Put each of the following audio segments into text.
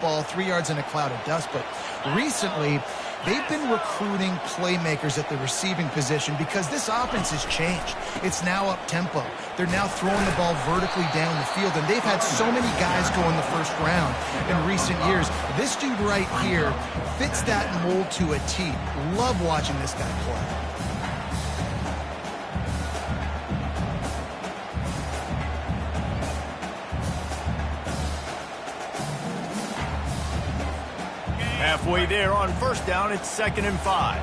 ball 3 yards in a cloud of dust, but recently they've been recruiting playmakers at the receiving position because this offense has changed. It's now up-tempo. They're now throwing the ball vertically down the field, and they've had so many guys go in the first round in recent years. This dude right here fits that mold to a T. Love watching this guy play. Halfway there on first down, it's 2nd and 5.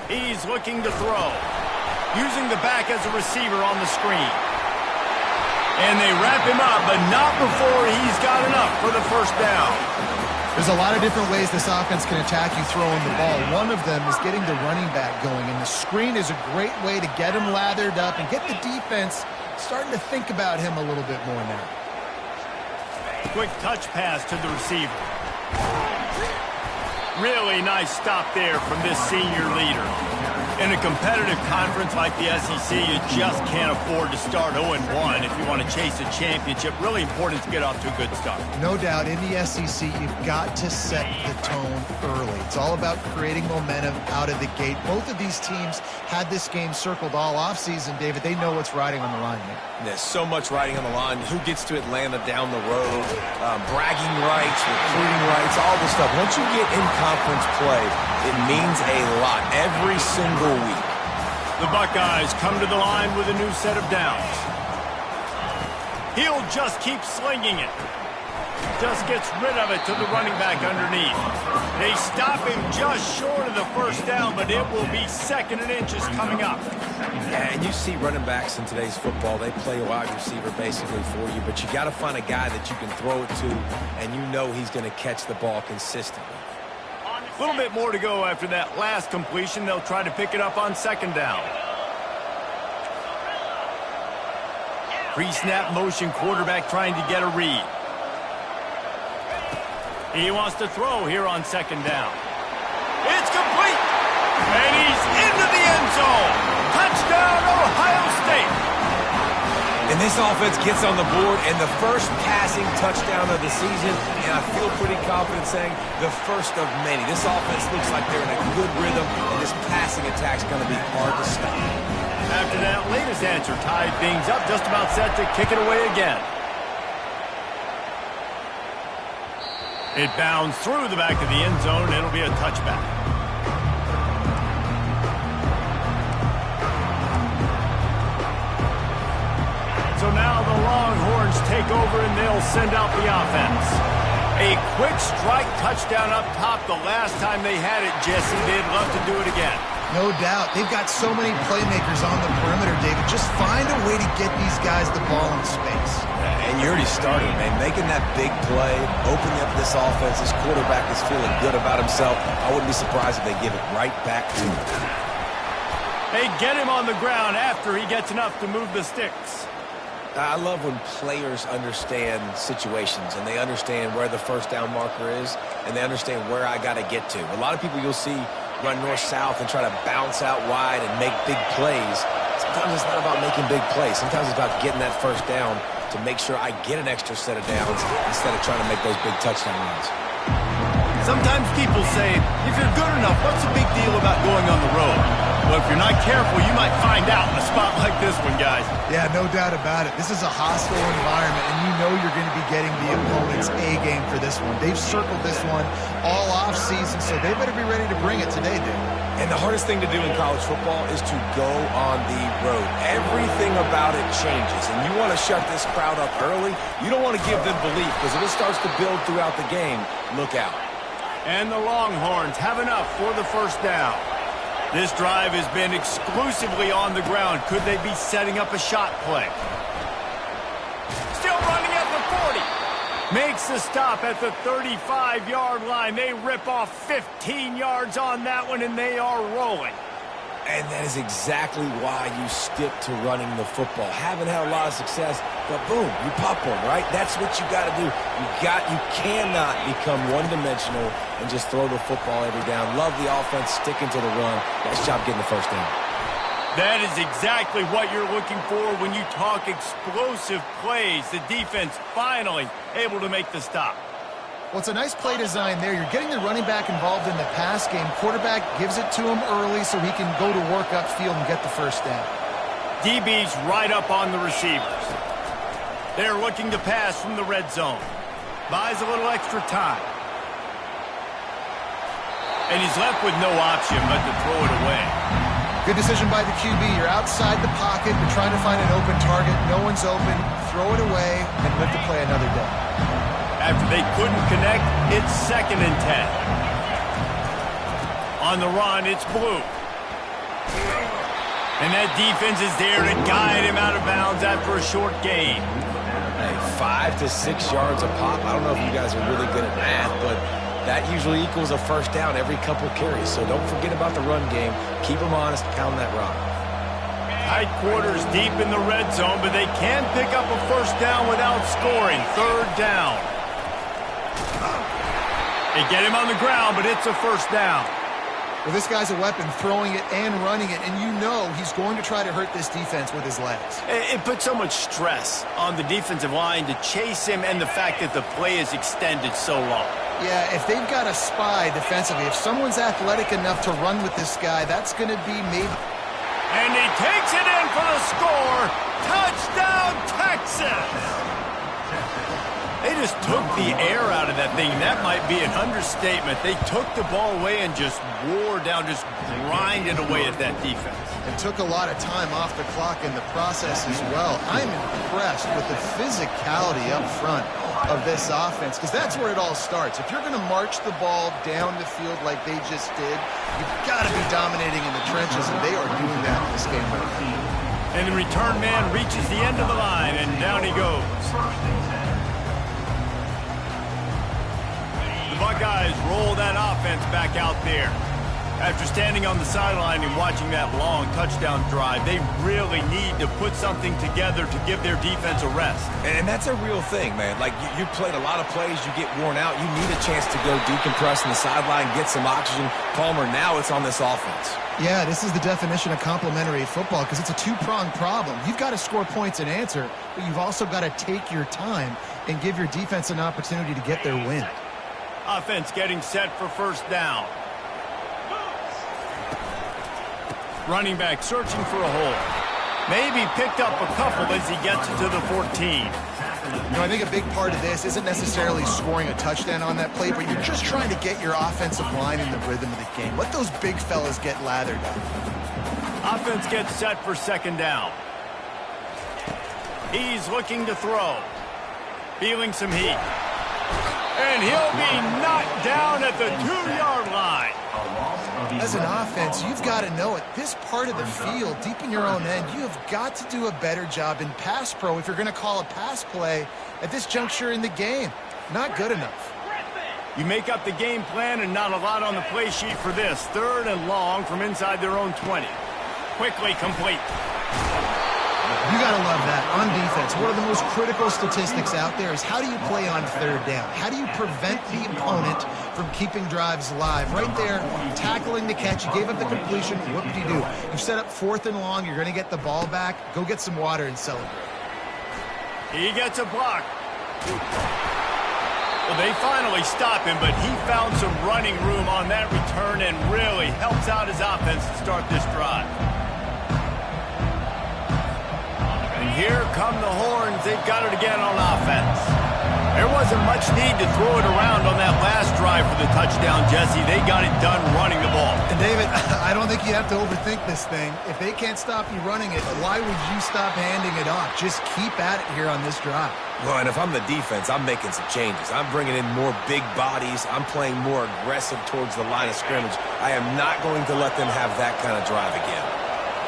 He's looking to throw, using the back as a receiver on the screen. And they wrap him up, but not before he's got enough for the first down. There's a lot of different ways this offense can attack you throwing the ball. One of them is getting the running back going, and the screen is a great way to get him lathered up and get the defense starting to think about him a little bit more now. Quick touch pass to the receiver. Really nice stop there from this senior leader. In a competitive conference like the SEC, you just can't afford to start 0-1 if you want to chase a championship. Really important to get off to a good start. No doubt, in the SEC, you've got to set the tone early. It's all about creating momentum out of the gate. Both of these teams had this game circled all offseason, David. They know what's riding on the line here. There's so much riding on the line. Who gets to Atlanta down the road, bragging rights, recruiting rights, all this stuff. Once you get in conference play, it means a lot every single week. The Buckeyes come to the line with a new set of downs. He'll just keep slinging it. Just gets rid of it to the running back underneath. They stop him just short of the first down, but it will be 2nd and inches coming up. Yeah, and you see running backs in today's football, they play a wide receiver basically for you, but you got to find a guy that you can throw it to, and you know he's going to catch the ball consistently. A little bit more to go after that last completion. They'll try to pick it up on 2nd down. Pre-snap motion quarterback trying to get a read. He wants to throw here on 2nd down. It's complete! And he's into the end zone! Touchdown, Ohio State! And this offense gets on the board, and the first passing touchdown of the season, and I feel pretty confident saying the first of many. This offense looks like they're in a good rhythm, and this passing attack's going to be hard to stop. After that latest answer tied things up, just about set to kick it away again. It bounds through the back of the end zone, and it'll be a touchback. So now the Longhorns take over, and they'll send out the offense. A quick strike touchdown up top the last time they had it, Jesse. They'd love to do it again. No doubt. They've got so many playmakers on the perimeter, David. Just find a way to get these guys the ball in space. And you already started, man. Making that big play, opening up this offense. This quarterback is feeling good about himself. I wouldn't be surprised if they give it right back to him. They get him on the ground after he gets enough to move the sticks. I love when players understand situations and they understand where the first down marker is and they understand where I got to get to. A lot of people you'll see run north-south and try to bounce out wide and make big plays. Sometimes it's not about making big plays. Sometimes it's about getting that first down to make sure I get an extra set of downs instead of trying to make those big touchdown runs. Sometimes people say, if you're good enough, what's the big deal about going on the road? Well, if you're not careful, you might find out in a spot like this one, guys. Yeah, no doubt about it. This is a hostile environment, and you know you're going to be getting the opponent's A game for this one. They've circled this one all offseason, so they better be ready to bring it today, dude. And the hardest thing to do in college football is to go on the road. Everything about it changes, and you want to shut this crowd up early. You don't want to give them belief, because if it starts to build throughout the game, look out. And the Longhorns have enough for the first down. This drive has been exclusively on the ground. Could they be setting up a shot play? Still running at the 40. Makes the stop at the 35-yard line. They rip off 15 yards on that one, and they are rolling. And that is exactly why you stick to running the football. Haven't had a lot of success, but boom, you pop one, right? That's what you got to do. You cannot become one-dimensional and just throw the football every down. Love the offense, sticking to the run. Nice job getting the first down. That is exactly what you're looking for when you talk explosive plays. The defense finally able to make the stop. Well, it's a nice play design there. You're getting the running back involved in the pass game. Quarterback gives it to him early so he can go to work upfield and get the first down. DB's right up on the receivers. They're looking to pass from the red zone. Buys a little extra time. And he's left with no option but to throw it away. Good decision by the QB. You're outside the pocket. You're trying to find an open target. No one's open. Throw it away and live to play another day. After they couldn't connect, it's 2nd and 10. On the run, it's Blue. And that defense is there to guide him out of bounds after a short gain. Hey, 5 to 6 yards a pop. I don't know if you guys are really good at math, but that usually equals a first down every couple carries. So don't forget about the run game. Keep them honest. Pound that rock. Tight quarters deep in the red zone, but they can pick up a first down without scoring. 3rd down. They get him on the ground, but it's a first down. Well, this guy's a weapon, throwing it and running it, and you know he's going to try to hurt this defense with his legs. It puts so much stress on the defensive line to chase him and the fact that the play is extended so long. Yeah, if they've got a spy defensively, if someone's athletic enough to run with this guy, that's going to be maybe. And he takes it in for the score. Touchdown, Texas! They just took the air out of that thing. That might be an understatement. They took the ball away and just wore down, just grinded away at that defense. And took a lot of time off the clock in the process as well. I'm impressed with the physicality up front of this offense, because that's where it all starts. If you're going to march the ball down the field like they just did, you've got to be dominating in the trenches, and they are doing that in this game right now. And the return man reaches the end of the line, and down he goes. The Buckeyes roll that offense back out there. After standing on the sideline and watching that long touchdown drive, they really need to put something together to give their defense a rest. And that's a real thing, man. Like, you played a lot of plays, you get worn out, you need a chance to go decompress on the sideline, get some oxygen. Palmer, now it's on this offense. Yeah, this is the definition of complementary football, because it's a two-pronged problem. You've got to score points and answer, but you've also got to take your time and give your defense an opportunity to get their win. Offense getting set for first down. Running back searching for a hole. Maybe picked up a couple as he gets to the 14. You know, I think a big part of this isn't necessarily scoring a touchdown on that play, but you're just trying to get your offensive line in the rhythm of the game. Let those big fellas get lathered up. Offense gets set for 2nd down. He's looking to throw. Feeling some heat. And he'll be knocked down at the 2-yard line. As an offense, you've got to know it. This part of the field, deep in your own end, you have got to do a better job in pass pro if you're going to call a pass play at this juncture in the game. Not good enough. You make up the game plan and not a lot on the play sheet for this. 3rd and long from inside their own 20. Quickly complete. You got to love that. On defense, one of the most critical statistics out there is how do you play on 3rd down? How do you prevent the opponent from keeping drives alive? Right there, tackling the catch. You gave up the completion. What did you do? You set up 4th and long. You're going to get the ball back. Go get some water and celebrate. He gets a block. Well, they finally stop him, but he found some running room on that return and really helps out his offense to start this drive. Here come the horns. They've got it again on offense. There wasn't much need to throw it around on that last drive for the touchdown, Jesse. They got it done running the ball. And David, I don't think you have to overthink this thing. If they can't stop you running it, why would you stop handing it off? Just keep at it here on this drive. Well, and if I'm the defense, I'm making some changes. I'm bringing in more big bodies. I'm playing more aggressive towards the line of scrimmage. I am not going to let them have that kind of drive again.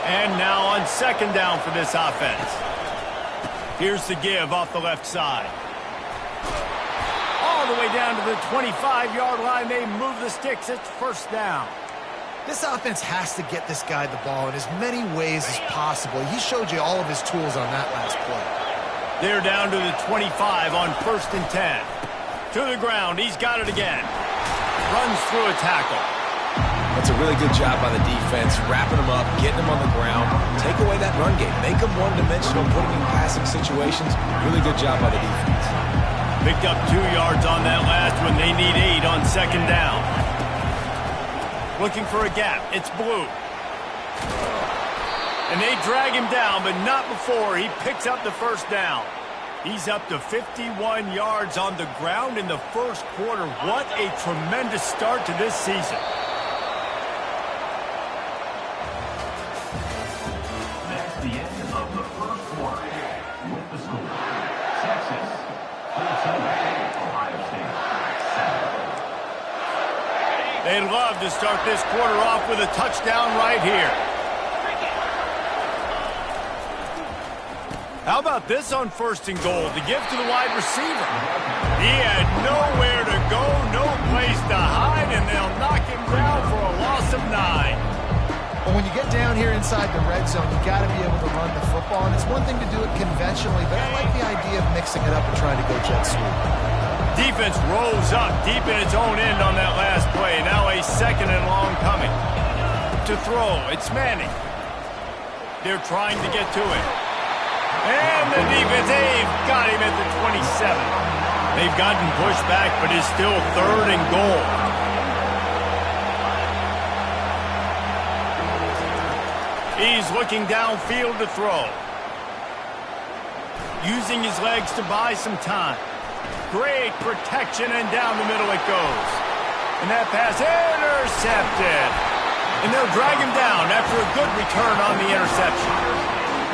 And now on 2nd down for this offense. Here's the give off the left side. All the way down to the 25-yard line. They move the sticks. It's first down. This offense has to get this guy the ball in as many ways as possible. He showed you all of his tools on that last play. They're down to the 25 on 1st and 10. To the ground. He's got it again. Runs through a tackle. That's a really good job by the defense, wrapping them up, getting them on the ground, take away that run game, make them one-dimensional, put them in passing situations. Really good job by the defense. Picked up 2 yards on that last one. They need 8 on second down. Looking for a gap. It's Blue. And they drag him down, but not before he picks up the first down. He's up to 51 yards on the ground in the first quarter. What a tremendous start to this season. That's the end of the first quarter. With the score, Texas 14, Ohio State 7. They'd love to start this quarter off with a touchdown right here. How about this on first and goal to give to the wide receiver? He had nowhere to go, no place to hide, and they'll knock him down for a loss of 9. Well, when you get down here inside the red zone, you got to be able to run the football, and it's one thing to do it conventionally, but I like the idea of mixing it up and trying to go jet sweep. Defense rose up deep in its own end on that last play. Now a second and long coming. To throw, it's Manning. They're trying to get to it. And the defense, they've got him at the 27. They've gotten pushed back, but it's still third and goal. He's looking downfield to throw. Using his legs to buy some time. Great protection, and down the middle it goes. And that pass intercepted. And they'll drag him down after a good return on the interception.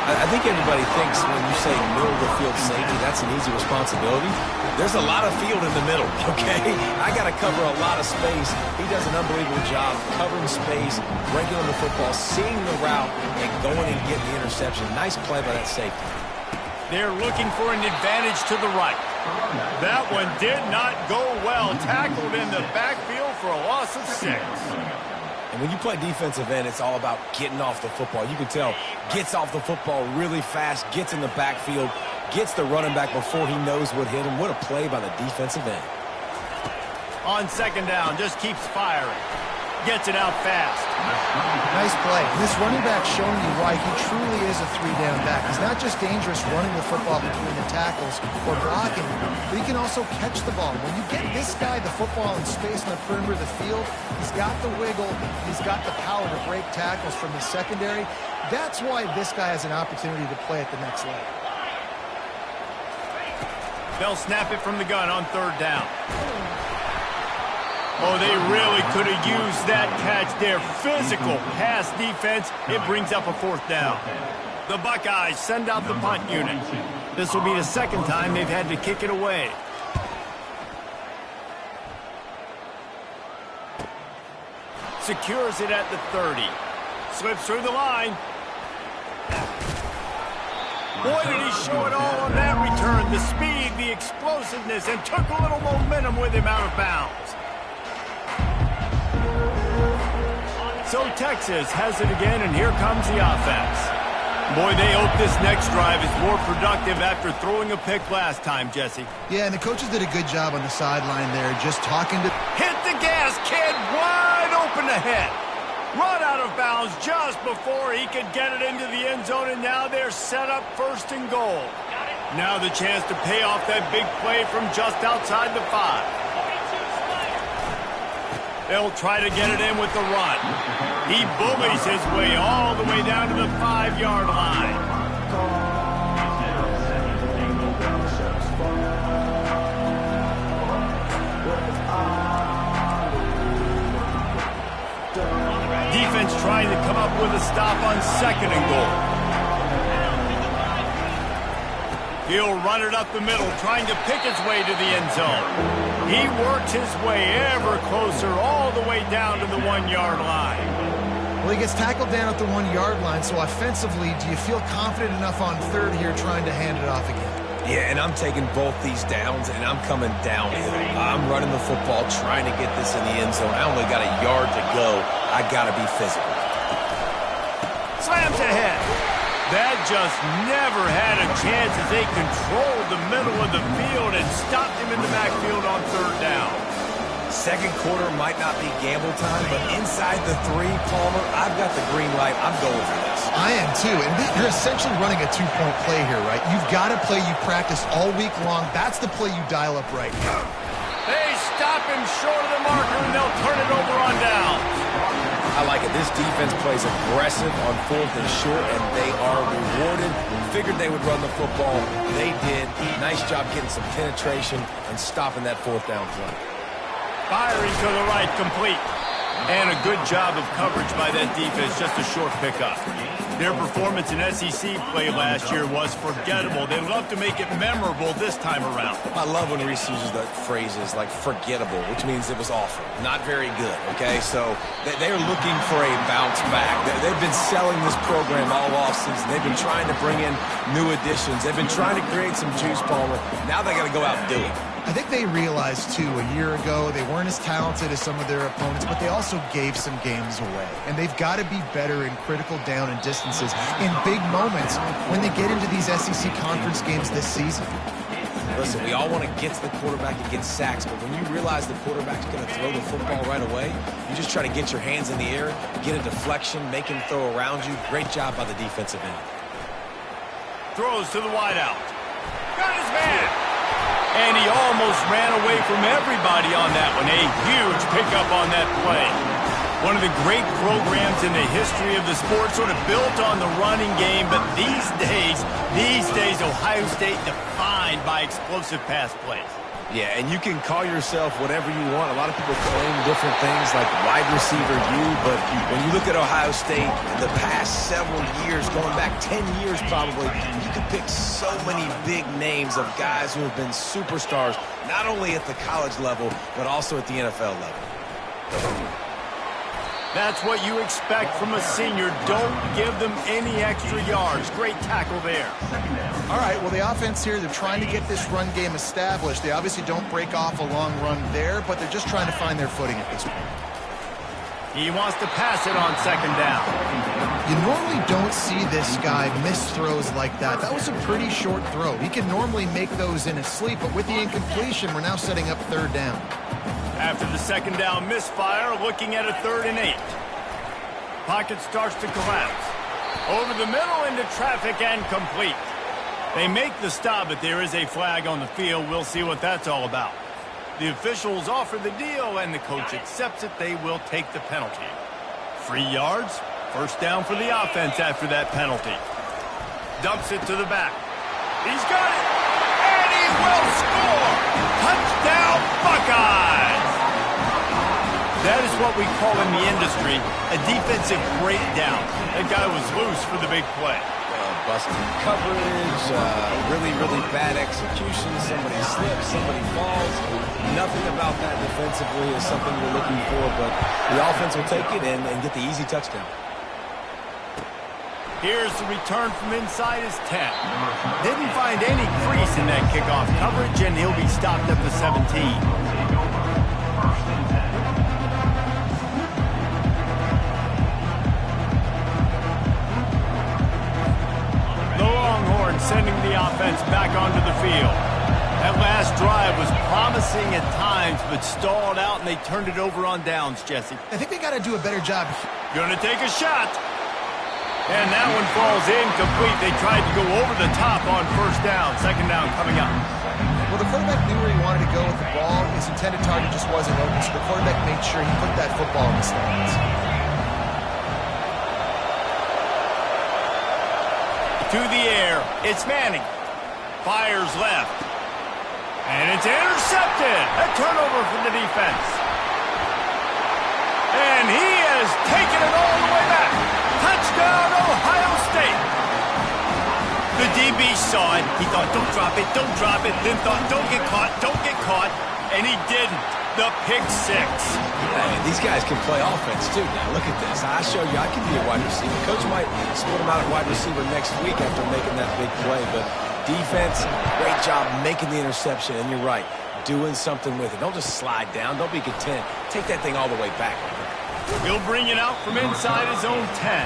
I think everybody thinks when you say middle of the field safety, that's an easy responsibility. There's a lot of field in the middle, okay? I got to cover a lot of space. He does an unbelievable job covering space, breaking on the football, seeing the route, and going and getting the interception. Nice play by that safety. They're looking for an advantage to the right. That one did not go well. Tackled in the backfield for a loss of 6. And when you play defensive end, it's all about getting off the football. You can tell, gets off the football really fast, gets in the backfield, gets the running back before he knows what hit him. What a play by the defensive end. On second down, just keeps firing. Gets it out fast. Nice play. This running back showing you why he truly is a 3-down back. He's not just dangerous running the football between the tackles or blocking, but he can also catch the ball. When you get this guy the football in space on the perimeter of the field, he's got the wiggle, he's got the power to break tackles from the secondary. That's why this guy has an opportunity to play at the next level. They'll snap it from the gun on third down. Oh, they really could have used that catch there. Physical pass defense. It brings up a fourth down. The Buckeyes send out the punt unit. This will be the second time they've had to kick it away. Secures it at the 30. Slips through the line. Boy, did he show it all on that return. The speed, the explosiveness, and took a little momentum with him out of bounds. So Texas has it again, and here comes the offense. Boy, they hope this next drive is more productive after throwing a pick last time, Jesse. Yeah, and the coaches did a good job on the sideline there, just talking to... Hit the gas, kid, wide open ahead. Run out of bounds just before he could get it into the end zone, and now they're set up first and goal. Now the chance to pay off that big play from just outside the 5. They'll try to get it in with the run. He bullies his way all the way down to the 5-yard line. Defense trying to come up with a stop on second and goal. He'll run it up the middle, trying to pick his way to the end zone. He works his way ever closer all the way down to the 1-yard line. Well, he gets tackled down at the 1-yard line, so offensively, do you feel confident enough on third here trying to hand it off again? Yeah, and I'm taking both these downs, and I'm coming downhill. I'm running the football, trying to get this in the end zone. I only got a yard to go. I got to be physical. Slams ahead. That just never had a chance as they controlled the middle of the field and stopped him in the backfield on third down. Second quarter might not be gamble time, but inside the 3, Palmer, I've got the green light. I'm going for this. I am too, and you're essentially running a 2-point play here, right? You've got a play you practiced all week long. That's the play you dial up right now. They stop him short of the marker, and they'll turn it over on down. I like it. This defense plays aggressive on 4th and short, and they are rewarded. Figured they would run the football. They did. Nice job getting some penetration and stopping that 4th down play. Firing to the right, complete. And a good job of coverage by that defense, just a short pickup. Their performance in SEC play last year was forgettable. They love to make it memorable this time around. I love when Reese uses the phrases like forgettable, which means it was awful, not very good, okay? So they're looking for a bounce back. They've been selling this program all offseason. They've been trying to bring in new additions. They've been trying to create some juice, Palmer. Now they got to go out and do it. I think they realized, too, a year ago they weren't as talented as some of their opponents, but they also gave some games away. And they've got to be better in critical down and distances in big moments when they get into these SEC conference games this season. Listen, we all want to get to the quarterback and get sacks, but when you realize the quarterback's going to throw the football right away, you just try to get your hands in the air, get a deflection, make him throw around you. Great job by the defensive end. Throws to the wideout. Got his man. And he almost ran away from everybody on that one. A huge pickup on that play. One of the great programs in the history of the sport, sort of built on the running game, but these days, Ohio State defined by explosive pass plays. Yeah, and you can call yourself whatever you want. A lot of people claim different things like wide receiver U, but when you look at Ohio State in the past several years, going back 10 years probably, you can pick so many big names of guys who have been superstars, not only at the college level, but also at the NFL level. That's what you expect from a senior. Don't give them any extra yards. Great tackle there. All right, well, the offense here, they're trying to get this run game established. They obviously don't break off a long run there, but they're just trying to find their footing at this point. He wants to pass it on 2nd down. You normally don't see this guy miss throws like that. That was a pretty short throw. He can normally make those in his sleep, but with the incompletion, we're now setting up 3rd down. After the 2nd down misfire, looking at a 3rd and 8. Pocket starts to collapse. Over the middle into traffic and complete. They make the stop, but there is a flag on the field. We'll see what that's all about. The officials offer the deal, and the coach accepts it. They will take the penalty. 3 yards, 1st down for the offense after that penalty. Dumps it to the back. He's got it, and he will score! Touchdown, Buckeyes! That is what we call in the industry a defensive breakdown. That guy was loose for the big play. Busted coverage, really bad execution. Somebody slips, somebody falls. Nothing about that defensively is something you're looking for, but the offense will take it and get the easy touchdown. Here's the return from inside his 10. Didn't find any crease in that kickoff coverage, and he'll be stopped at the 17. Sending the offense back onto the field. That last drive was promising at times, but stalled out, and they turned it over on downs, Jesse. I think they got to do a better job. Gonna take a shot. And that one falls incomplete. They tried to go over the top on 1st down. 2nd down coming up. Well, the quarterback knew where he wanted to go with the ball. His intended target just wasn't open, so the quarterback made sure he put that football in the stands. To the air, it's Manning. Fires left. And it's intercepted. A turnover for the defense. And he has taken it all the way back. Touchdown, Ohio State. The DB saw it. He thought, don't drop it, don't drop it. Then thought, don't get caught, don't get caught. And he didn't. The pick 6. Hey, these guys can play offense, too. Now, look at this. I show you I can be a wide receiver. Coach might split him out at wide receiver next week after making that big play. But defense, great job making the interception. And you're right, doing something with it. Don't just slide down. Don't be content. Take that thing all the way back. He'll bring it out from inside his own 10.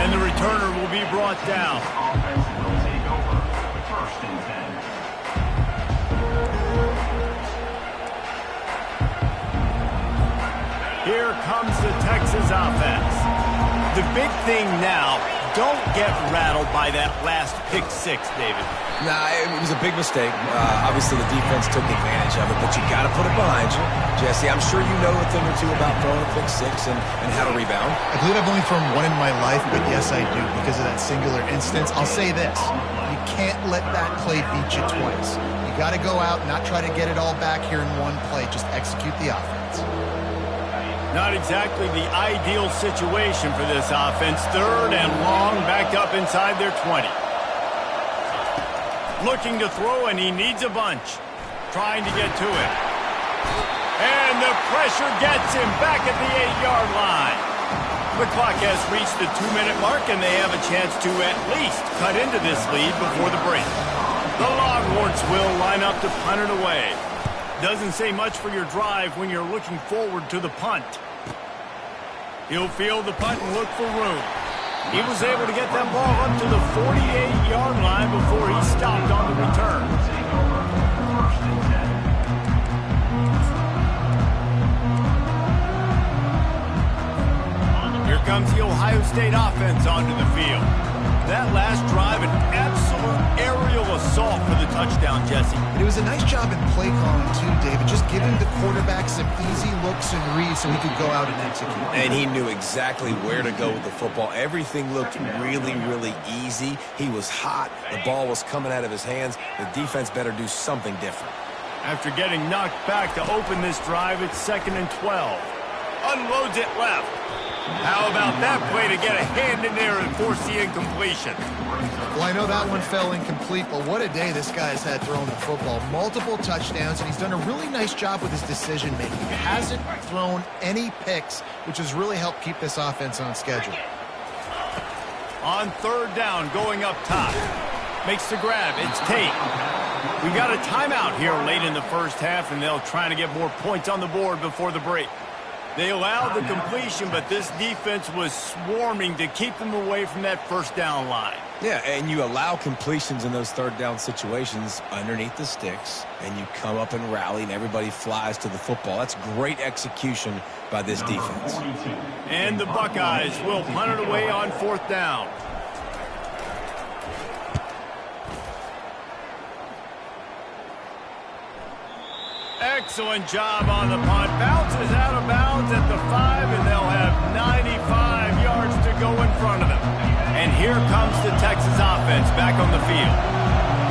And the returner will be brought down. Offense will take over. 1st and 10. here comes the Texas offense. The big thing now, don't get rattled by that last pick six, David. Nah, it was a big mistake. Obviously, the defense took advantage of it, but you got to put it behind you. Jesse, I'm sure you know a thing or two about throwing a pick six and how to rebound. I believe I've only thrown one in my life, but yes, I do because of that singular instance. I'll say this. You can't let that play beat you twice. You got to go out and not try to get it all back here in one play. Just execute the offense. Not exactly the ideal situation for this offense. Third and long, backed up inside their 20. Looking to throw, and he needs a bunch. Trying to get to it. And the pressure gets him back at the 8-yard line. The clock has reached the 2-minute mark, and they have a chance to at least cut into this lead before the break. The Longhorns will line up to punt it away. Doesn't say much for your drive when you're looking forward to the punt. He'll field the punt and look for room. He was able to get that ball up to the 48-yard line before he stopped on the return. Here comes the Ohio State offense onto the field. That last drive, an absolute aerial assault for the touchdown, Jesse. It was a nice job in play calling, too, David. Just giving the quarterback some easy looks and reads so he could go out and execute. And he knew exactly where to go with the football. Everything looked really, really easy. He was hot. The ball was coming out of his hands. The defense better do something different. After getting knocked back to open this drive, it's 2nd and 12. Unloads it left. How about that play to get a hand in there and force the incompletion? Well, I know that one fell incomplete, but what a day this guy's had throwing the football. Multiple touchdowns, and he's done a really nice job with his decision-making. He hasn't thrown any picks, which has really helped keep this offense on schedule. On 3rd down, going up top. Makes the grab. It's Tate. We got a timeout here late in the first half, and they'll try to get more points on the board before the break. They allowed the completion, but this defense was swarming to keep them away from that first down line. Yeah, and you allow completions in those 3rd down situations underneath the sticks, and you come up and rally, and everybody flies to the football. That's great execution by this defense. And the Buckeyes will punt it away on 4th down. Excellent job on the punt. Bounces out of bounds at the 5, and they'll have 95 yards to go in front of them. And here comes the Texas offense back on the field.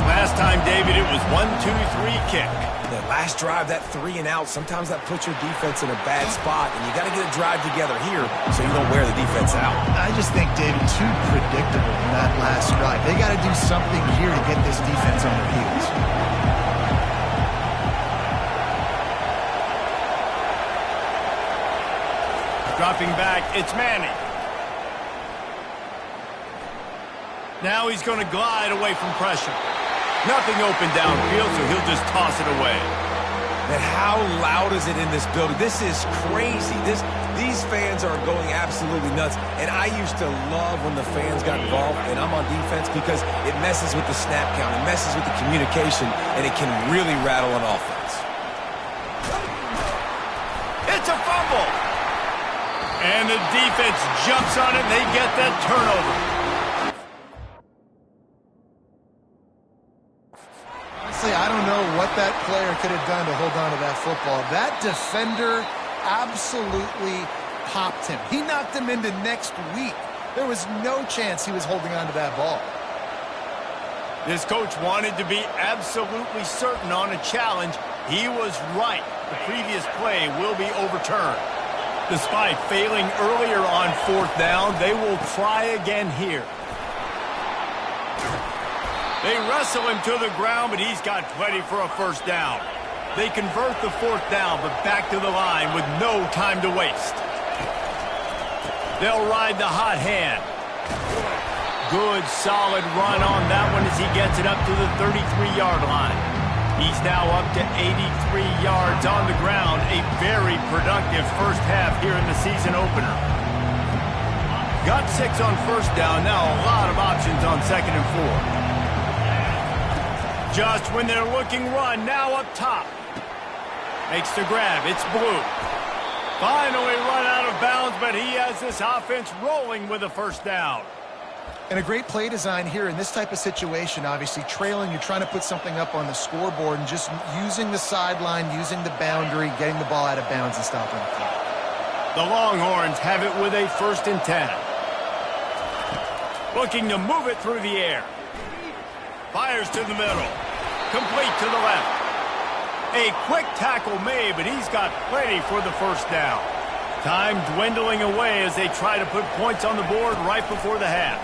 Last time, David, it was 1-2-3 kick. The last drive, that 3 and out, sometimes that puts your defense in a bad spot, and you got to get a drive together here so you don't wear the defense out. I just think, David, too predictable in that last drive. They got to do something here to get this defense on their heels. Dropping back, it's Manning. Now he's going to glide away from pressure. Nothing open downfield, so he'll just toss it away. And how loud is it in this building? This is crazy. These fans are going absolutely nuts. And I used to love when the fans got involved, and I'm on defense because it messes with the snap count. It messes with the communication, and it can really rattle an offense. It's a fumble. And the defense jumps on it, and they get that turnover. Honestly, I don't know what that player could have done to hold on to that football. That defender absolutely popped him. He knocked him into next week. There was no chance he was holding on to that ball. This coach wanted to be absolutely certain on a challenge. He was right. The previous play will be overturned. Despite failing earlier on 4th down, they will try again here. They wrestle him to the ground, but he's got plenty for a first down. They convert the 4th down, but back to the line with no time to waste. They'll ride the hot hand. Good, solid run on that one as he gets it up to the 33-yard line. He's now up to 83 yards on the ground. A very productive first half here in the season opener. Got 6 on first down. Now a lot of options on 2nd and 4. Just when they're looking run, now up top. Makes the grab. It's Blue. Finally run out of bounds, but he has this offense rolling with a first down. And a great play design here in this type of situation. Obviously, trailing, you're trying to put something up on the scoreboard and just using the sideline, using the boundary, getting the ball out of bounds and stopping the clock. The Longhorns have it with a 1st and 10. Looking to move it through the air. Fires to the middle. Complete to the left. A quick tackle made, but he's got plenty for the first down. Time dwindling away as they try to put points on the board right before the half.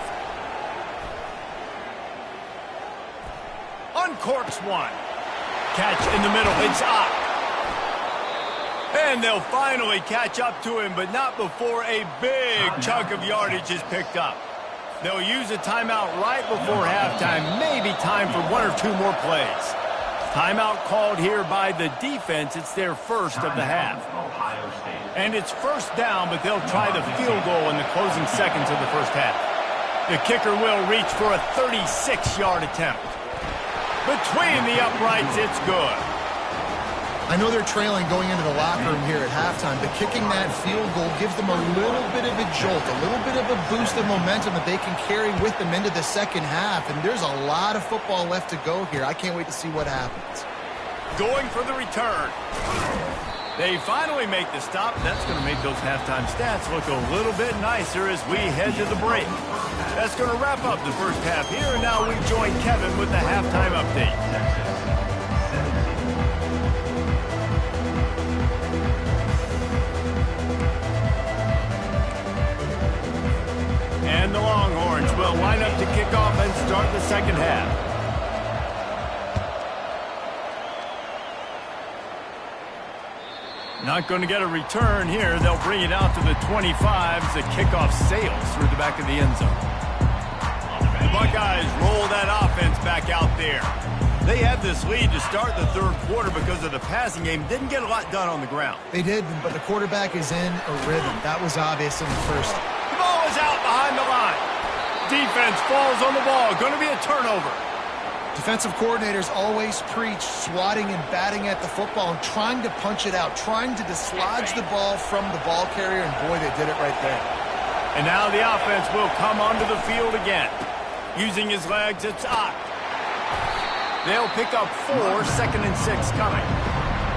Uncorks one. Catch in the middle. It's up. And they'll finally catch up to him, but not before a big chunk of yardage is picked up. They'll use a timeout right before halftime. Maybe time for 1 or 2 more plays. Timeout called here by the defense. It's their first of the half. And it's first down, but they'll try the field goal in the closing seconds of the first half. The kicker will reach for a 36-yard attempt. Between the uprights, it's good. I know they're trailing going into the locker room here at halftime, but kicking that field goal gives them a little bit of a jolt, a little bit of a boost of momentum that they can carry with them into the second half. And there's a lot of football left to go here. I can't wait to see what happens. Going for the return. They finally make the stop. That's going to make those halftime stats look a little bit nicer as we head to the break. That's going to wrap up the first half here. And now we join Kevin with the halftime update. And the Longhorns will line up to kick off and start the second half. Not going to get a return here. They'll bring it out to the 25 as the kickoff sails through the back of the end zone. The Buckeyes roll that offense back out there. They had this lead to start the third quarter because of the passing game. Didn't get a lot done on the ground. They did, but the quarterback is in a rhythm. That was obvious in the first. The ball is out behind the line. Defense falls on the ball. Going to be a turnover. Defensive coordinators always preach swatting and batting at the football and trying to punch it out, trying to dislodge the ball from the ball carrier, and boy, they did it right there. And now the offense will come onto the field again. Using his legs, it's up. They'll pick up 4, 2nd and 6 coming.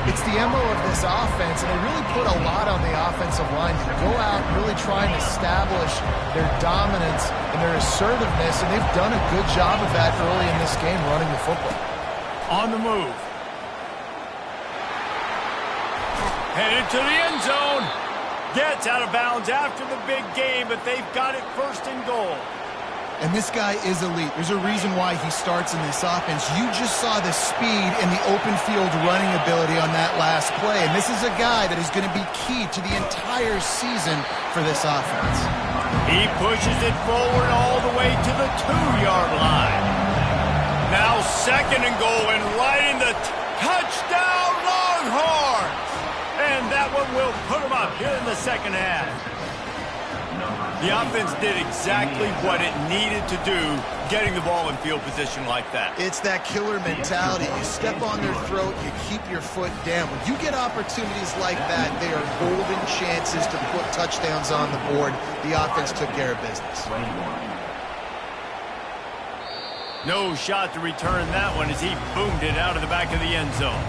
It's the MO of this offense, and they really put a lot on the offensive line to go out and really try and establish their dominance and their assertiveness, and they've done a good job of that early in this game running the football. On the move. Headed to the end zone. Gets out of bounds after the big game, but they've got it 1st and goal. And this guy is elite. There's a reason why he starts in this offense. You just saw the speed and the open field running ability on that last play. And this is a guy that is going to be key to the entire season for this offense. He pushes it forward all the way to the 2-yard line. Now 2nd and goal and right in the touchdown Longhorns. And that one will put them up here in the second half. The offense did exactly what it needed to do, getting the ball in field position like that. It's that killer mentality. You step on their throat, you keep your foot down. When you get opportunities like that, they are golden chances to put touchdowns on the board. The offense took care of business. No shot to return that one as he boomed it out of the back of the end zone.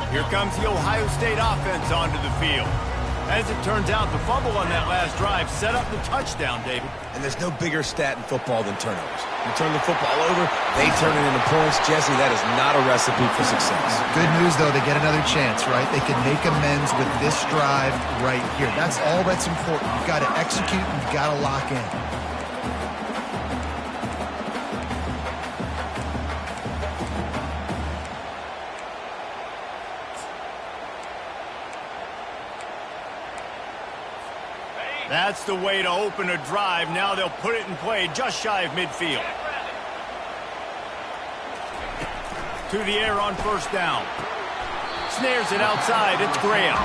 Here comes the Ohio State offense onto the field. As it turns out, the fumble on that last drive set up the touchdown, David. And there's no bigger stat in football than turnovers. You turn the football over, they turn it into points. Jesse, that is not a recipe for success. Good news, though, they get another chance, right? They can make amends with this drive right here. That's all that's important. You've got to execute, you've got to lock in. That's the way to open a drive. Now they'll put it in play just shy of midfield. To the air on 1st down. Snares it outside. It's Graham.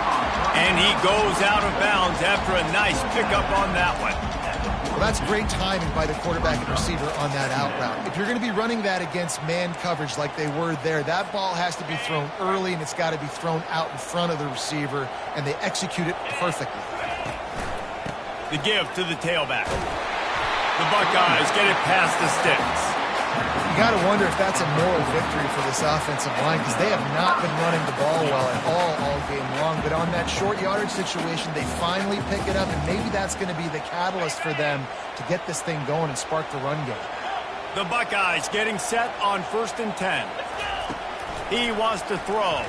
And he goes out of bounds after a nice pickup on that one. Well, that's great timing by the quarterback and receiver on that out route. If you're going to be running that against man coverage like they were there, that ball has to be thrown early, and it's got to be thrown out in front of the receiver, and they execute it perfectly. The give to the tailback. The Buckeyes get it past the sticks. You got to wonder if that's a moral victory for this offensive line, because they have not been running the ball well at all game long. But on that short yardage situation, they finally pick it up, and maybe that's going to be the catalyst for them to get this thing going and spark the run game. The Buckeyes getting set on 1st and 10. He wants to throw.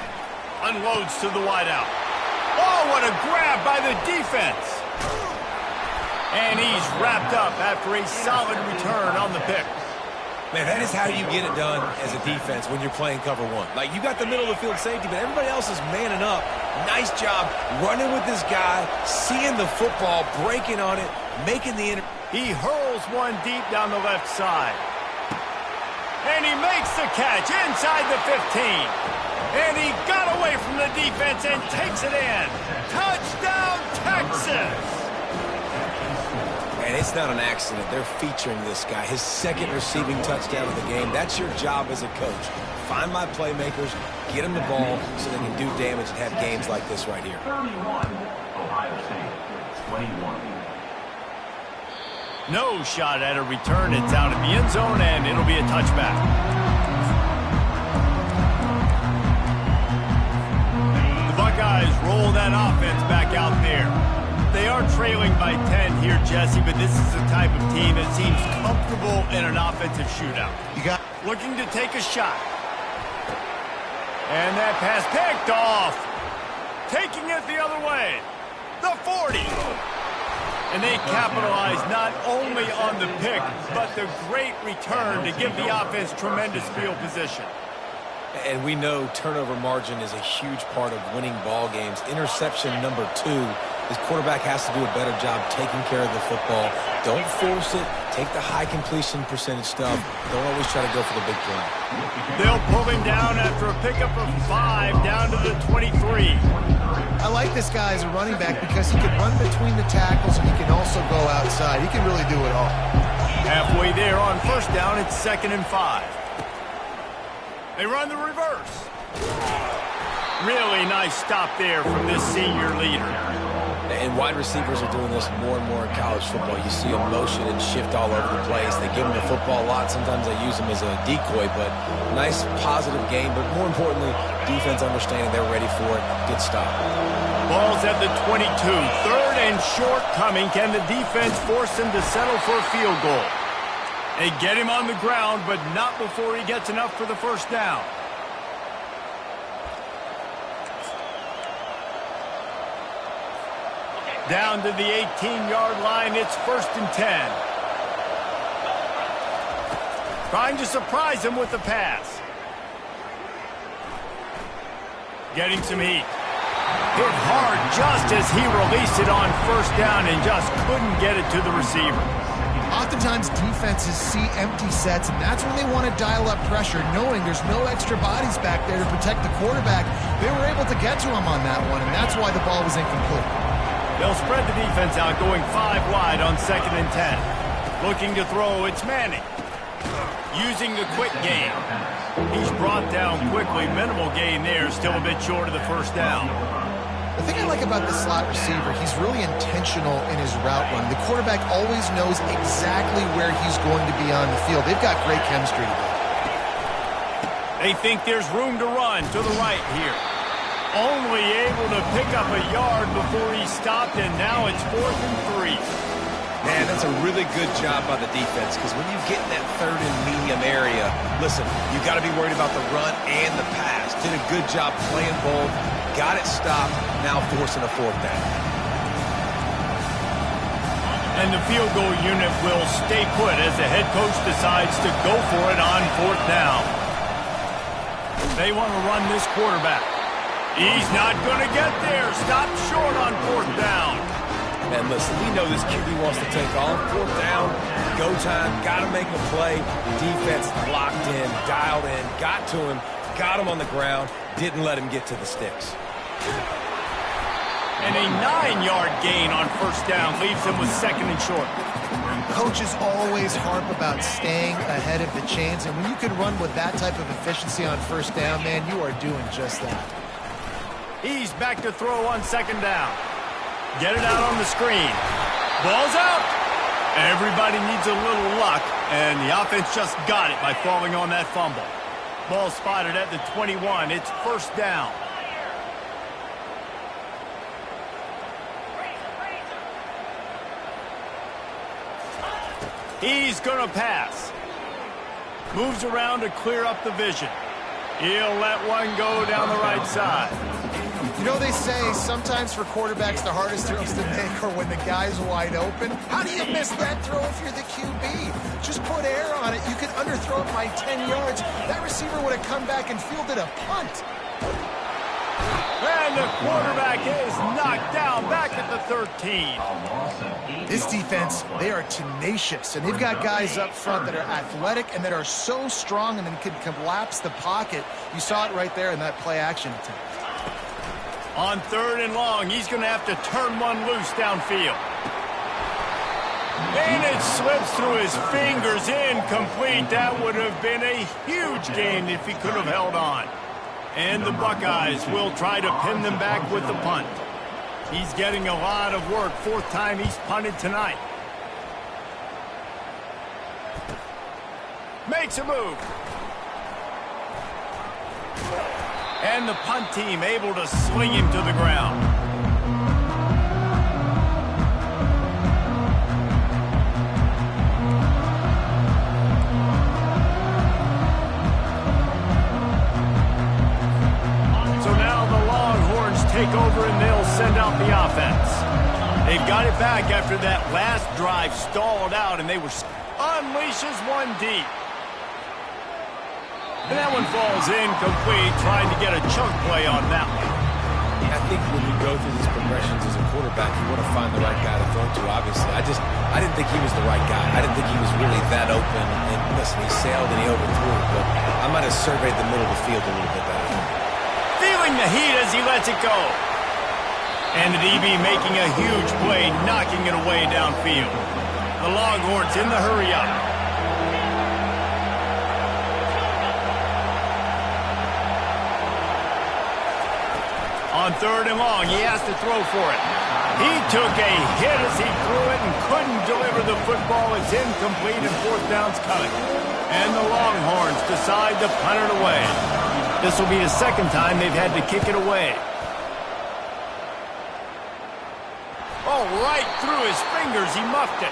Unloads to the wideout. Oh, what a grab by the defense. And he's wrapped up after a solid return on the pick. Man, that is how you get it done as a defense when you're playing cover one. Like, you got the middle of the field safety, but everybody else is manning up. Nice job running with this guy, seeing the football, breaking on it, making the He hurls one deep down the left side. And he makes the catch inside the 15. And he got away from the defense and takes it in. Touchdown, Texas! And it's not an accident. They're featuring this guy. His second receiving touchdown of the game. That's your job as a coach. Find my playmakers, get them the ball so they can do damage and have games like this right here. 31, Ohio State, 21. No shot at a return. It's out of the end zone, and it'll be a touchback. The Buckeyes roll that offense back out there. They are trailing by 10 here, Jesse, but this is the type of team that seems comfortable in an offensive shootout. Looking to take a shot. And that pass picked off. Taking it the other way. The 40. And they capitalize not only on the pick, but the great return to give the offense tremendous field position. And we know turnover margin is a huge part of winning ball games. Interception number 2. His quarterback has to do a better job taking care of the football. Don't force it. Take the high completion percentage stuff. Don't always try to go for the big play. They'll pull him down after a pickup of 5 down to the 23. I like this guy as a running back because he can run between the tackles and he can also go outside. He can really do it all. Halfway there on 1st down, it's 2nd and 5. They run the reverse. Really nice stop there from this senior leader. And wide receivers are doing this more and more in college football. You see them motion and shift all over the place. They give them the football a lot. Sometimes they use them as a decoy, but nice, positive game. But more importantly, defense understanding they're ready for it. Good stop. Ball's at the 22. 3rd and short coming. Can the defense force him to settle for a field goal? They get him on the ground, but not before he gets enough for the 1st down. Down to the 18-yard line, it's 1st and 10. Trying to surprise him with the pass. Getting some heat. Hit hard just as he released it on 1st down and just couldn't get it to the receiver. Oftentimes defenses see empty sets, and that's when they want to dial up pressure, knowing there's no extra bodies back there to protect the quarterback. They were able to get to him on that one, and that's why the ball was incomplete. They'll spread the defense out, going 5 wide on 2nd and 10. Looking to throw, it's Manning. Using the quick game. He's brought down quickly. Minimal gain there, still a bit short of the 1st down. The thing I like about the slot receiver, he's really intentional in his route run. The quarterback always knows exactly where he's going to be on the field. They've got great chemistry together. They think there's room to run to the right here. Only able to pick up a yard before he stopped, and now it's 4th and 3. Man, that's a really good job by the defense, because when you get in that 3rd and medium area, listen, you got to be worried about the run and the pass. Did a good job playing both, got it stopped, now forcing a 4th down. And the field goal unit will stay put as the head coach decides to go for it on 4th down. They want to run this quarterback. He's not going to get there. Stop short on 4th down. And listen, we know this QB wants to take off. 4th down, go time, got to make a play. Defense locked in, dialed in, got to him, got him on the ground, didn't let him get to the sticks. And a 9-yard gain on first down leaves him with second and short. Coaches always harp about staying ahead of the chains, and when you can run with that type of efficiency on first down, man, you are doing just that. He's back to throw on second down. Get it out on the screen. Ball's out. Everybody needs a little luck, and the offense just got it by falling on that fumble. Ball spotted at the 21. It's first down. He's going to pass. Moves around to clear up the vision. He'll let one go down the right side. You know, they say sometimes for quarterbacks the hardest throws to make are when the guy's wide open. How do you miss that throw if you're the QB? Just put air on it. You could underthrow it by 10 yards. That receiver would have come back and fielded a punt. And the quarterback is knocked down back at the 13. This defense, they are tenacious, and they've got guys up front that are athletic and that are so strong and then can collapse the pocket. You saw it right there in that play-action attempt. On third and long, he's going to have to turn one loose downfield. And it slips through his fingers, incomplete. That would have been a huge gain if he could have held on. And the Buckeyes will try to pin them back with the punt. He's getting a lot of work. Fourth time he's punted tonight. Makes a move. And the punt team able to sling him to the ground. Take over and they'll send out the offense. They've got it back after that last drive stalled out and they were unleashes one deep. And that one falls incomplete, trying to get a chunk play on that one. I think when you go through these progressions as a quarterback, you want to find the right guy to throw to, obviously. I didn't think he was the right guy. I didn't think he was really that open. And listen, he sailed and he overthrew it, but I might have surveyed the middle of the field a little bit better. Feeling the heat as he lets it go. And the DB making a huge play, knocking it away downfield. The Longhorns in the hurry up. On third and long, he has to throw for it. He took a hit as he threw it and couldn't deliver the football. It's incomplete and fourth down's coming. And the Longhorns decide to punt it away. This will be the second time they've had to kick it away. Oh, right through his fingers, he muffed it.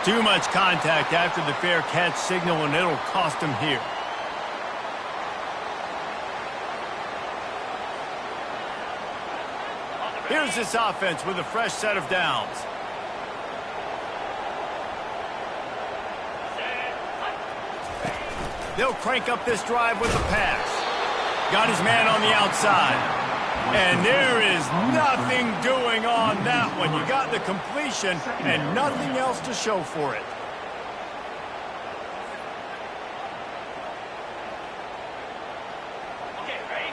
Too much contact after the fair catch signal, and it'll cost him here. Here's this offense with a fresh set of downs. They'll crank up this drive with a pass. Got his man on the outside. And there is nothing doing on that one. You got the completion and nothing else to show for it.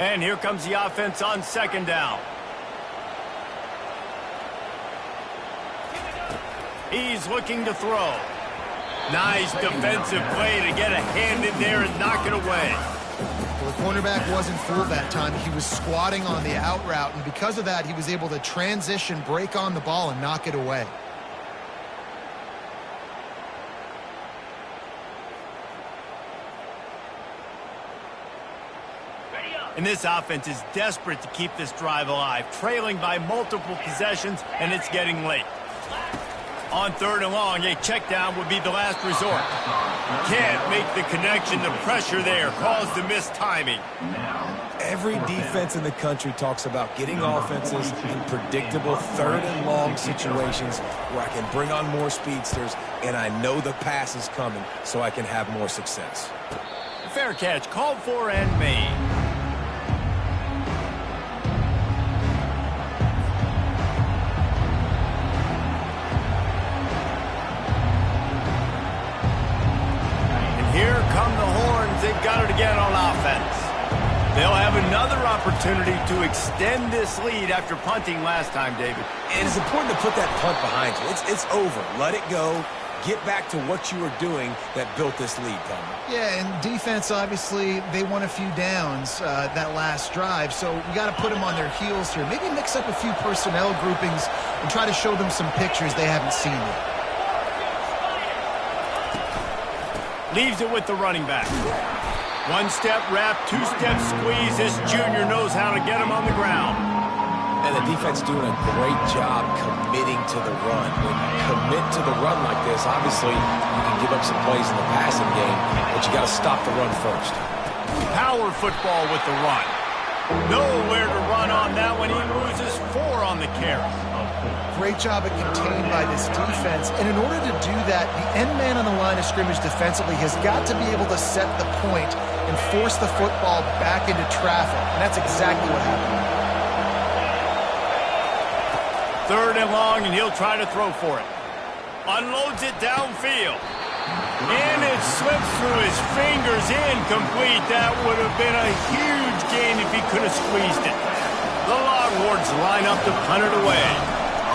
And here comes the offense on second down. He's looking to throw. Nice defensive play to get a hand in there and knock it away. Well, the cornerback wasn't fooled that time. He was squatting on the out route, and because of that, he was able to transition, break on the ball, and knock it away. And this offense is desperate to keep this drive alive, trailing by multiple possessions, and it's getting late. On third and long, a check down would be the last resort. Can't make the connection. The pressure there caused the missed timing. Every defense in the country talks about getting offenses in predictable third and long situations where I can bring on more speedsters and I know the pass is coming so I can have more success. Fair catch called for and made. Here come the Horns. They've got it again on offense. They'll have another opportunity to extend this lead after punting last time, David. And it's important to put that punt behind you. It's over. Let it go. Get back to what you were doing that built this lead, Palmer. Yeah, and defense, obviously, they won a few downs that last drive, so we got to put them on their heels here. Maybe mix up a few personnel groupings and try to show them some pictures they haven't seen yet. Leaves it with the running back. One-step wrap, two-step squeeze. This junior knows how to get him on the ground. And the defense doing a great job committing to the run. When you commit to the run like this, obviously you can give up some plays in the passing game, but you got to stop the run first. Power football with the run. Nowhere to run on that one. He loses 4 on the carry. Great job at contained by this defense. And in order to do that, the end man on the line of scrimmage defensively has got to be able to set the point and force the football back into traffic. And that's exactly what happened. 3rd and long, and he'll try to throw for it. Unloads it downfield. And it slips through his fingers, incomplete. That would have been a huge gain if he could have squeezed it. The Longhorns line up to punt it away.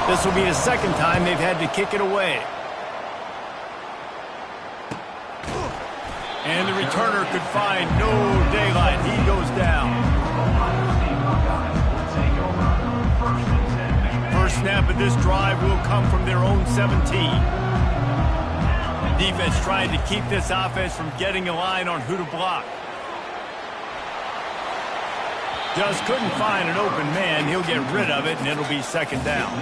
This will be the 2nd time they've had to kick it away. And the returner could find no daylight. He goes down. First snap of this drive will come from their own 17. Defense trying to keep this offense from getting a line on who to block. Just couldn't find an open man. He'll get rid of it, and it'll be 2nd down.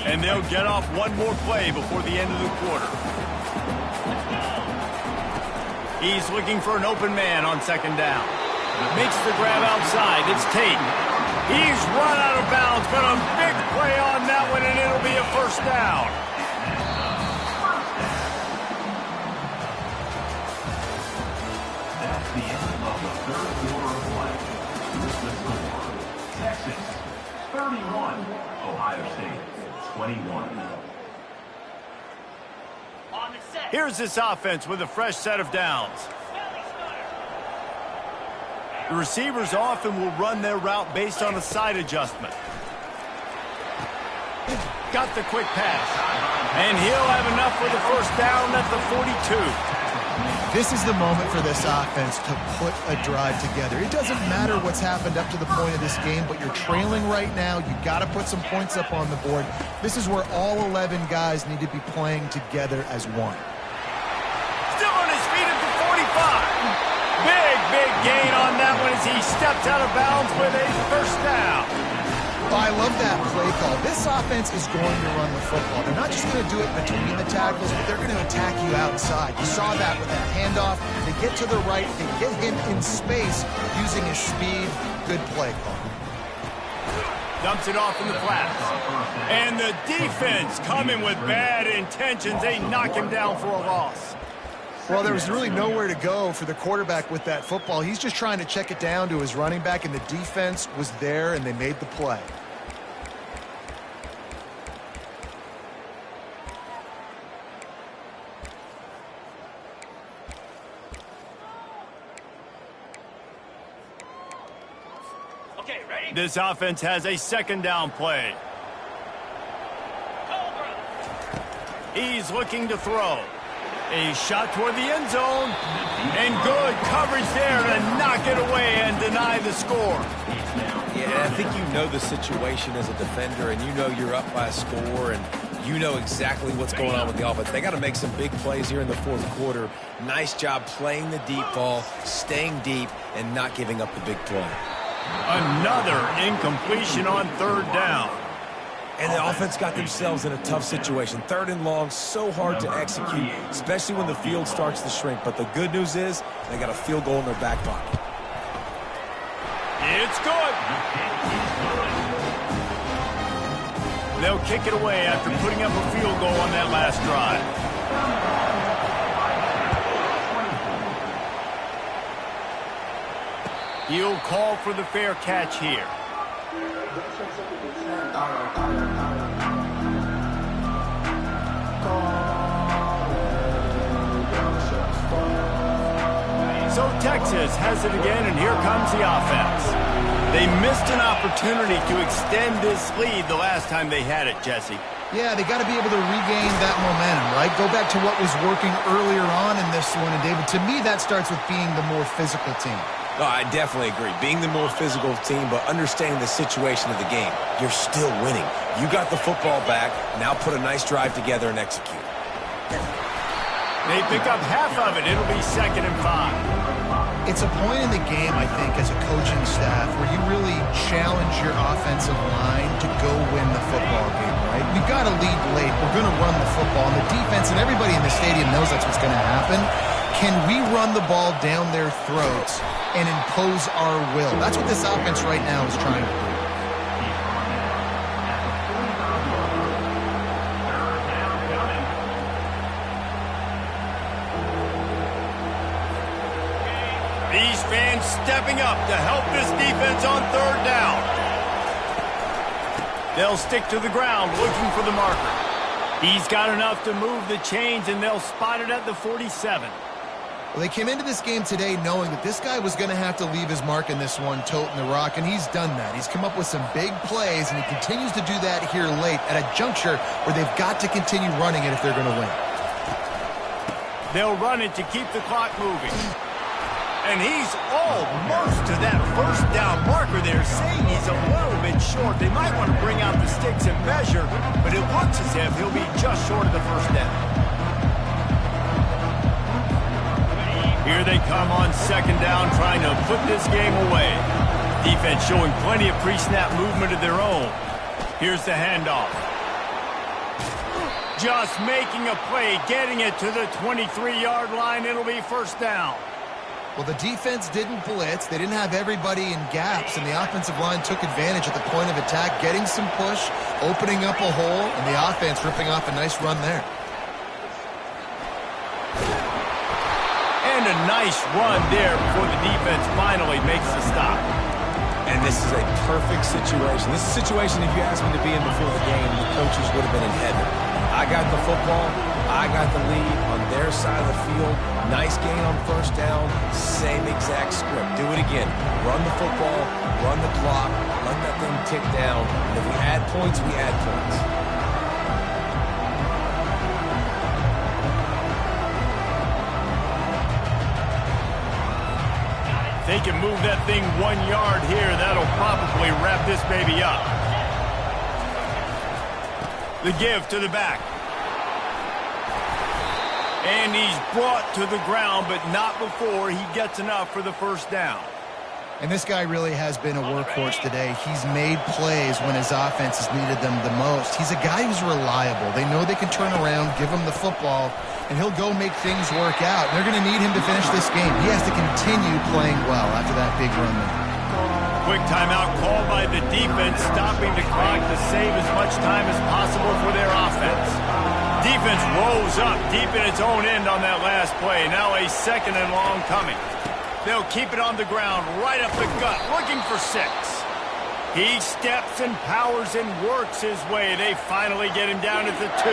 And they'll get off one more play before the end of the quarter. He's looking for an open man on 2nd down. Makes the grab outside. It's Tate. He's run out of bounds, but a big play on that one, and it'll be a 1st down. That's the end of the 3rd quarter of play. With the score, Texas 31, Ohio State 21. Here's this offense with a fresh set of downs. The receivers often will run their route based on a side adjustment. Got the quick pass. And he'll have enough for the 1st down at the 42. This is the moment for this offense to put a drive together. It doesn't matter what's happened up to the point of this game, but you're trailing right now. You've got to put some points up on the board. This is where all 11 guys need to be playing together as one. Still on his feet at the 45. Big gain on that one as he steps out of bounds with a 1st down. I love that play call. This offense is going to run the football. They're not just going to do it between the tackles, but they're going to attack you outside. You saw that with that handoff. They get to the right. They get him in space using his speed. Good play call. Dumps it off in the flats. And the defense coming with bad intentions. They knock him down for a loss. Well, there was really nowhere to go for the quarterback with that football. He's just trying to check it down to his running back, and the defense was there, and they made the play. Okay, ready? This offense has a 2nd down play. He's looking to throw. A shot toward the end zone, and good coverage there to knock it away and deny the score. Yeah, I think you know the situation as a defender, and you know you're up by a score, and you know exactly what's going on with the offense. They got to make some big plays here in the 4th quarter. Nice job playing the deep ball, staying deep, and not giving up the big play. Another incompletion on 3rd down. And the offense got themselves in a tough situation. 3rd and long, so hard to execute, especially when the field starts to shrink. But the good news is they got a field goal in their back pocket. It's good. They'll kick it away after putting up a field goal on that last drive. He'll call for the fair catch here. So Texas has it again, and here comes the offense. They missed an opportunity to extend this lead the last time they had it, Jesse. Yeah, they got to be able to regain that momentum, right? Go back to what was working earlier on in this one. And, David, to me, that starts with being the more physical team. No, I definitely agree. Being the more physical team, but understanding the situation of the game. You're still winning. You got the football back. Now put a nice drive together and execute. They pick up half of it. It'll be 2nd and 5. It's a point in the game, I think, as a coaching staff where you really challenge your offensive line to go win the football game, right? We've got to lead late. We're going to run the football. And the defense and everybody in the stadium knows that's what's going to happen. Can we run the ball down their throats and impose our will? That's what this offense right now is trying to do. These fans stepping up to help this defense on 3rd down. They'll stick to the ground looking for the marker. He's got enough to move the chains, and they'll spot it at the 47. Well, they came into this game today knowing that this guy was going to have to leave his mark in this one, toting the rock, and he's done that. He's come up with some big plays, and he continues to do that here late at a juncture where they've got to continue running it if they're going to win. They'll run it to keep the clock moving. And he's almost to that 1st down marker there, saying he's a little bit short. They might want to bring out the sticks and measure, but it looks as if he'll be just short of the 1st down. Here they come on 2nd down, trying to put this game away. Defense showing plenty of pre-snap movement of their own. Here's the handoff. Just making a play, getting it to the 23-yard line. It'll be 1st down. Well, the defense didn't blitz. They didn't have everybody in gaps, and the offensive line took advantage at the point of attack, getting some push, opening up a hole, and the offense ripping off a nice run there. And a nice run there before the defense finally makes the stop. And this is a perfect situation. This is a situation, if you asked me to be in before the game, the coaches would have been in heaven. I got the football. I got the lead on their side of the field. Nice gain on 1st down. Same exact script. Do it again. Run the football, run the clock, let that thing tick down. And if we add points, we add points. They can move that thing 1 yard here. That'll probably wrap this baby up. The give to the back. And he's brought to the ground, but not before he gets enough for the 1st down. And this guy really has been a workhorse today. He's made plays when his offense has needed them the most. He's a guy who's reliable. They know they can turn around, give him the football, and he'll go make things work out. They're going to need him to finish this game. He has to continue playing well after that big run there. Quick timeout called by the defense, stopping the clock to save as much time as possible for their offense. Defense rolls up deep in its own end on that last play. Now a 2nd and long coming. They'll keep it on the ground, right up the gut, looking for 6. He steps and powers and works his way. They finally get him down at the 2.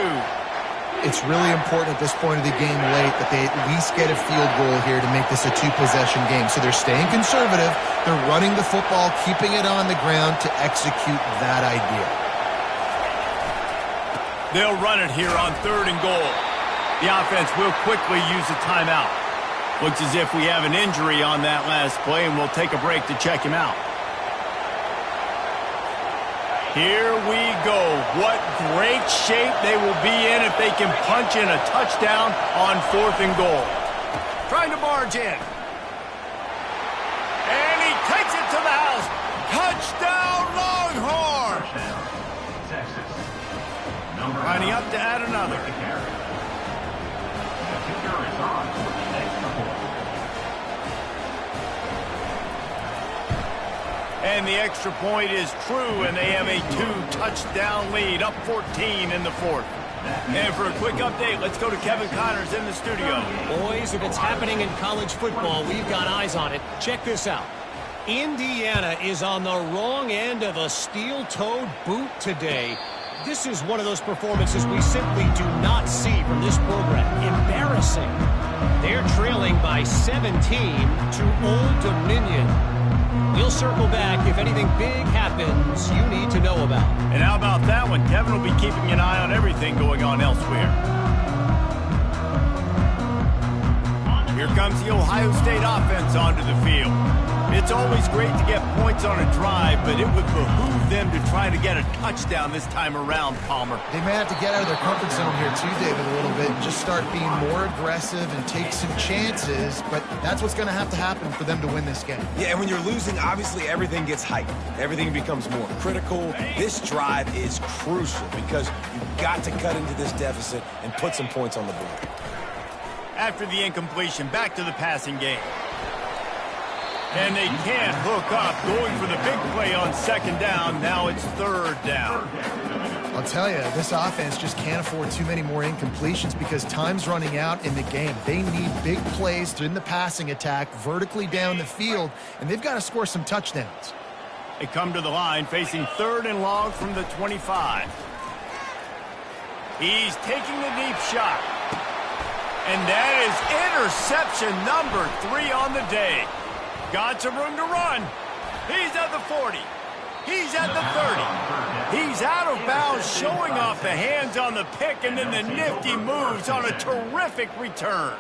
It's really important at this point of the game late that they at least get a field goal here to make this a 2-possession game. So they're staying conservative. They're running the football, keeping it on the ground to execute that idea. They'll run it here on 3rd and goal. The offense will quickly use a timeout. Looks as if we have an injury on that last play, and we'll take a break to check him out. Here we go. What great shape they will be in if they can punch in a touchdown on 4th and goal. Trying to barge in. And he takes it to the house. Touchdown, Longhorns! Texas. Lining up to add another. The kicker is on for the extra point. And the extra point is true, and they have a 2-touchdown lead, up 14 in the 4th. And for a quick update, let's go to Kevin Connors in the studio. Boys, if it's happening in college football, we've got eyes on it. Check this out. Indiana is on the wrong end of a steel-toed boot today. This is one of those performances we simply do not see from this program. Embarrassing. They're trailing by 17 to Old Dominion. We'll circle back if anything big happens you need to know about. And how about that one? Kevin will be keeping an eye on everything going on elsewhere. Here comes the Ohio State offense onto the field. It's always great to get points on a drive, but it would behoove them to try to get a touchdown this time around, Palmer. They may have to get out of their comfort zone here too, David, a little bit, and just start being more aggressive and take some chances, but that's what's going to have to happen for them to win this game. Yeah, and when you're losing, obviously everything gets heightened. Everything becomes more critical. This drive is crucial because you've got to cut into this deficit and put some points on the board. After the incompletion, back to the passing game. And they can't hook up, going for the big play on second down. Now it's third down. I'll tell you, this offense just can't afford too many more incompletions because time's running out in the game. They need big plays in the passing attack, vertically down the field, and they've got to score some touchdowns. They come to the line, facing third and long from the 25. He's taking the deep shot. And that is interception number 3 on the day. Got some room to run. He's at the 40. He's at the 30. He's out of bounds, showing off the hands on the pick, and then the nifty moves on a terrific return.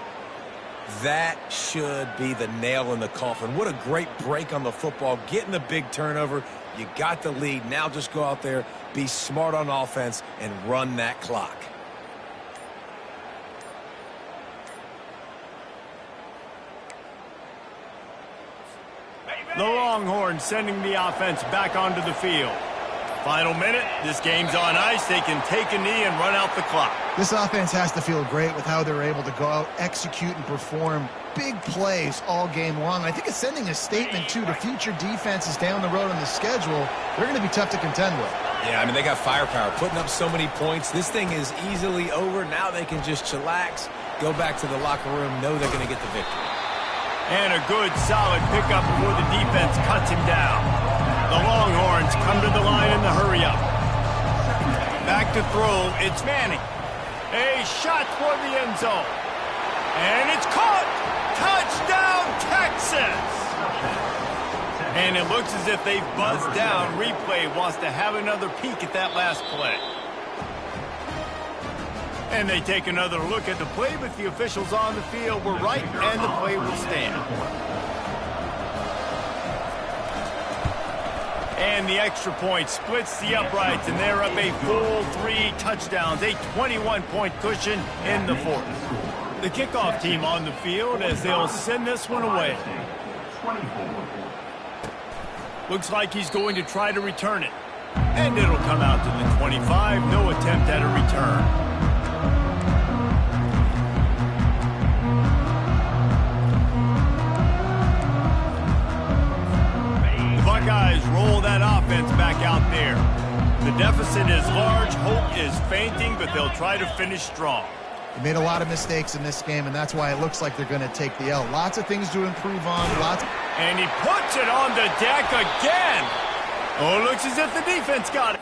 That should be the nail in the coffin. What a great break on the football, getting the big turnover. You got the lead. Now just go out there, be smart on offense, and run that clock. The Longhorns sending the offense back onto the field. Final minute, this game's on ice. They can take a knee and run out the clock. This offense has to feel great with how they're able to go out, execute, and perform big plays all game long. I think it's sending a statement, too, to future defenses down the road on the schedule. They're going to be tough to contend with. Yeah, I mean, they got firepower, putting up so many points. This thing is easily over. Now they can just chillax, go back to the locker room, know they're going to get the victory. And a good, solid pickup before the defense cuts him down. The Longhorns come to the line in the hurry-up. Back to throw, it's Manning. A shot toward the end zone. And it's caught! Touchdown, Texas! And it looks as if they've buzzed down. Replay wants to have another peek at that last play. And they take another look at the play, but the officials on the field were right, and the play will stand. And the extra point splits the uprights, and they're up a full 3 touchdowns, a 21-point cushion in the fourth. The kickoff team on the field as they'll send this one away. Looks like he's going to try to return it. And it'll come out to the 25, no attempt at a return. Buckeyes roll that offense back out there. The deficit is large, hope is fainting, but they'll try to finish strong. They made a lot of mistakes in this game, and that's why it looks like they're going to take the L. Lots of things to improve on. And he puts it on the deck again. Oh, looks as if the defense got it.